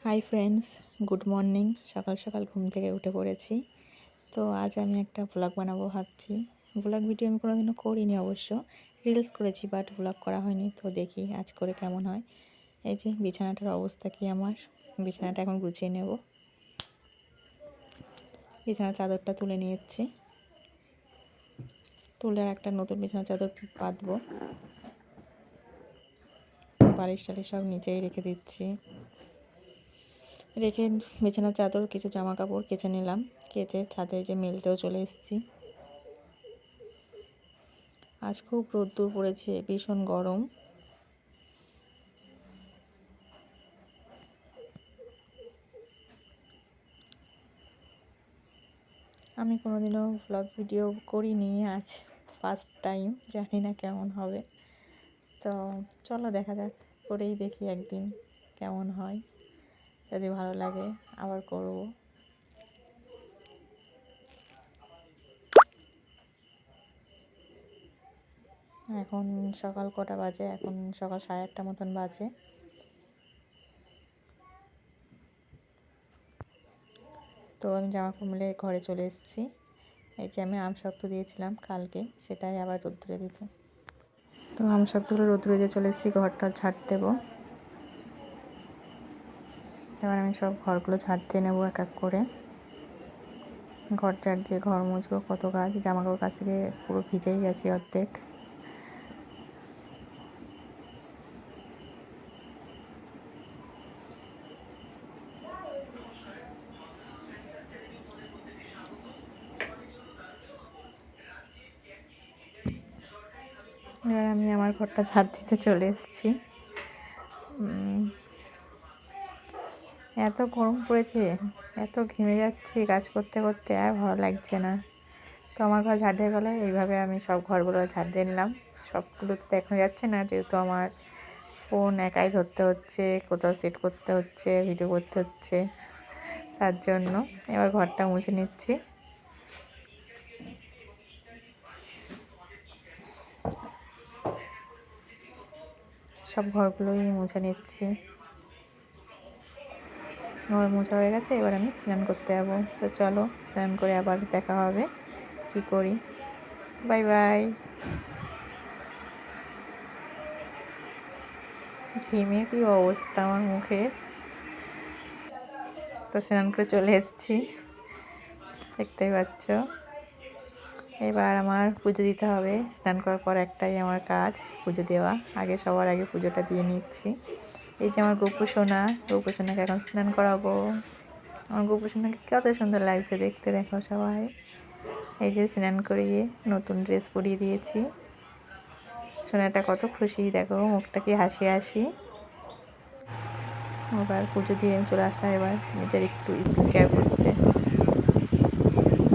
Hi friends, good morning. সকাল সকাল ঘুম থেকে উঠে পড়েছি। তো আজ আমি একটা ভ্লগ বানাবো ভাবছি। ভ্লগ ভিডিও আমি কোনোদিনও করিনি, অবশ্য রিলস করেছি, বাট ভ্লগ করা হয়নি। তো দেখি আজ করে কেমন হয়। এই যে বিছানাটার অবস্থা কি, আমার বিছানাটা এখন গুছিয়ে নেব। বিছানার চাদরটা তুলে নিয়েছি, তুলে একটা নতুন বিছানার চাদর পাতবো। বালিশ টালিশ সব নিচেই রেখে দিচ্ছি। রেখে বিছানার চাদর কিছু জামা কাপড় কেচে নিলাম। কেচে ছাদে যে মেলতেও চলে এসেছি। আজ খুব রোদ্দুর পড়েছে, ভীষণ গরম। আমি কোনোদিনও ভ্লগ ভিডিও করিনি, আজ ফার্স্ট টাইম। জানি না কেমন হবে। তো চলো দেখা যাক, করেই দেখি একদিন কেমন হয়। যদি ভালো লাগে আবার করব। এখন সকাল কটা বাজে? এখন সকাল 8:30 মতন বাজে। তো আমি জামা কাপড় মিলে ঘরে চলে এসেছি। এই যে আমি আমসত্ত্ব দিয়েছিলাম কালকে, সেটাই আবার রোদ্দুরে দিব। তো আমসত্ত্বগুলো রোদ্দুরে দিয়ে চলে এসেছি, ঘরটা ঝাড় দেবো। এবার আমি সব ঘরগুলো ঝাড় দিয়ে নেবো এক এক করে। ঘর ঝাড় দিয়ে ঘর মুছবো, কত কাজ। জামা কাপড় কাছ থেকে পুরো ভিজেই গেছি অর্ধেক। এবার আমি আমার ঘরটা ঝাড় দিতে চলে এসেছি। এত গরম পড়েছে, এত ঘেমে যাচ্ছি কাজ করতে করতে, আর ভালো লাগছে না। তো আমার ঘর ঝাড় দিয়ে গেলে এইভাবে আমি সব ঘরগুলো ঝাড় দিয়ে নিলাম। সবগুলো তো দেখা যাচ্ছে না, যেহেতু আমার ফোন একাই ধরতে হচ্ছে, কোথাও সেট করতে হচ্ছে, ভিডিও করতে হচ্ছে, তার জন্য এবার ঘরটা মুছে নিচ্ছি। সব ঘরগুলোই মুছে নিচ্ছি। ঘর মোছা হয়ে গেছে, এবার আমি স্নান করতে যাবো। তো চলো স্নান করে আবার দেখা হবে, কি করি। Bye bye. ঘেমে কি অবস্থা আমার মুখের। তো স্নান করে চলে এসেছি, দেখতেই পাচ্ছ। এবার আমার পুজো দিতে হবে। স্নান করার পর একটাই আমার কাজ, পুজো দেওয়া। সবার আগে পুজোটা দিয়ে নিচ্ছি। এই যে আমার গোপু সোনাকে এখন স্নান করাবো। আমার গোপু সোনাকে কত সুন্দর লাগছে দেখতে, দেখো সবাই। এই যে স্নান করিয়ে নতুন ড্রেস পরিয়ে দিয়েছি। সোনাটা কত খুশি, দেখো মুখটা কি হাসি হাসি। এবার পুজো দিয়ে আমি চলে আসলাম এবার নিজের একটু স্কিন কেয়ার করতে।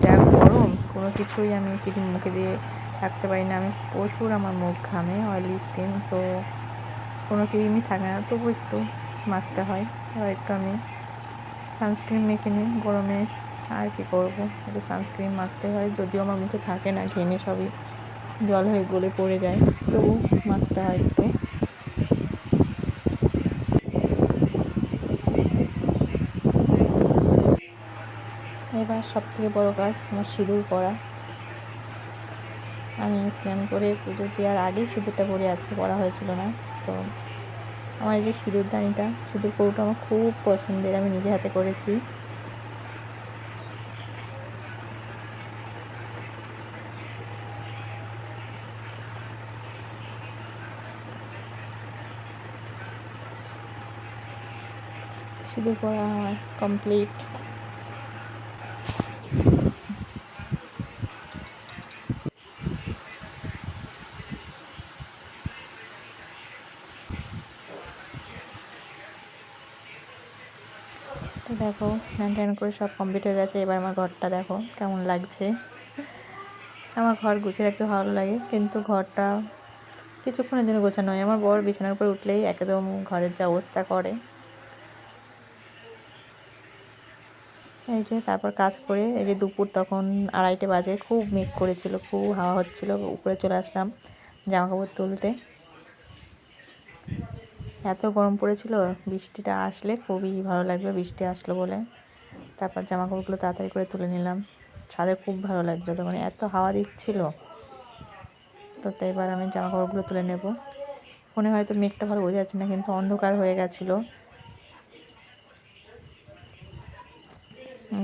যা গরম, কোনো কিছুই আমি ক্রিম মুখে দিয়ে থাকতে পারি না। আমি প্রচুর, আমার মুখ ঘামে, অয়েলি স্কিন, তো কোনো ক্রিমই থাকে না, তবু একটু মাখতে হয়। এবার একটু আমি সানস্ক্রিন মেখে নিই গরমে। আর কি করব, একটু সানস্ক্রিন মাখতে হয়। যদিও আমার মুখে থাকে না, ঘেমে সবই জল হয়ে গলে পড়ে যায়, তবু মাখতে হয় একটু। এবার সবথেকে বড় কাজ আমার সিঁদুর পরা। আমি স্নান করে পুজো দেওয়ার আগেই সিঁদুরটা পরে, আজকে পরা হয়েছিল না। তো আমার এই যে সিঁদুরদানিটা, সিঁদুর কৌটো আমার খুব পছন্দের, আমি নিজে হাতে করেছি। সিঁদুর পরা আমার কমপ্লিট। তো দেখো স্নান টান করে সব কমপ্লিট হয়ে গেছে। এবার আমার ঘরটা দেখো কেমন লাগছে। আমার ঘর গুছিয়ে রাখতে ভালো লাগে, কিন্তু ঘরটা কিছুক্ষণের জন্য গোছানো হয়। আমার বর বিছানার উপরে উঠলেই একদম ঘরের যা অবস্থা করে। এই যে তারপর কাজ করে, এই যে দুপুর তখন 2:30 বাজে, খুব মেঘ করেছিল, খুব হাওয়া হচ্ছিল। উপরে চলে আসলাম জামা কাপড় তুলতে। এত গরম পড়েছিল, বৃষ্টিটা আসলে খুবই ভালো লাগবে, বৃষ্টি আসলো বলে। তারপর জামা কাপড়গুলো তাড়াতাড়ি করে তুলে নিলাম। ছাদে খুব ভালো লাগছিলো, তো মানে এত হাওয়া দিচ্ছিল, তো তাই এবার আমি জামা কাপড়গুলো তুলে নেব। ফোনে হয়তো মেঘটা ভালো বোঝা যাচ্ছে না, কিন্তু অন্ধকার হয়ে গেছিলো।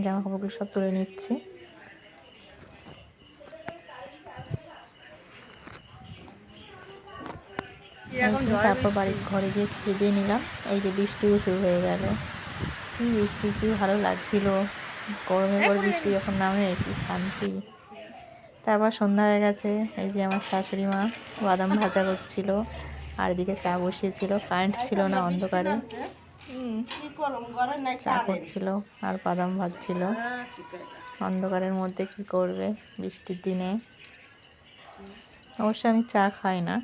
জামা কাপড়গুলো সব তুলে নিচ্ছি। তারপর বাড়ির ঘরে গিয়ে খেয়ে নিলাম। এই যে বৃষ্টিও শুরু হয়ে গেল। বৃষ্টি কি ভালো লাগছিল, গরমের পর বৃষ্টি যখন নামে কি শান্তি। তারপর সন্ধ্যা হয়ে গেছে, এই যে আমার শাশুড়ি মা বাদাম ভাজা করছিল, আর এদিকে চা বসিয়েছিল। কারেন্ট ছিল না, অন্ধকারে চা করছিল আর বাদাম ভাজছিল। অন্ধকারের মধ্যে কি করবে বৃষ্টির দিনে। অবশ্য আমি চা খাই না।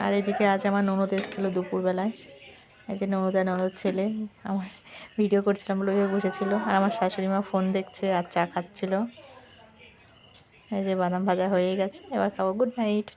আর এদিকে আজ আমার ননদ এসেছিলো দুপুরবেলায়। এই যে ননদ আর ননদ ছেলে আমার ভিডিও করছিলাম বলে বসেছিল, আর আমার শাশুড়ি মা ফোন দেখছে আর চা খাচ্ছিল। এই যে বাদাম ভাজা হয়ে গেছে, এবার খাবো। Good night.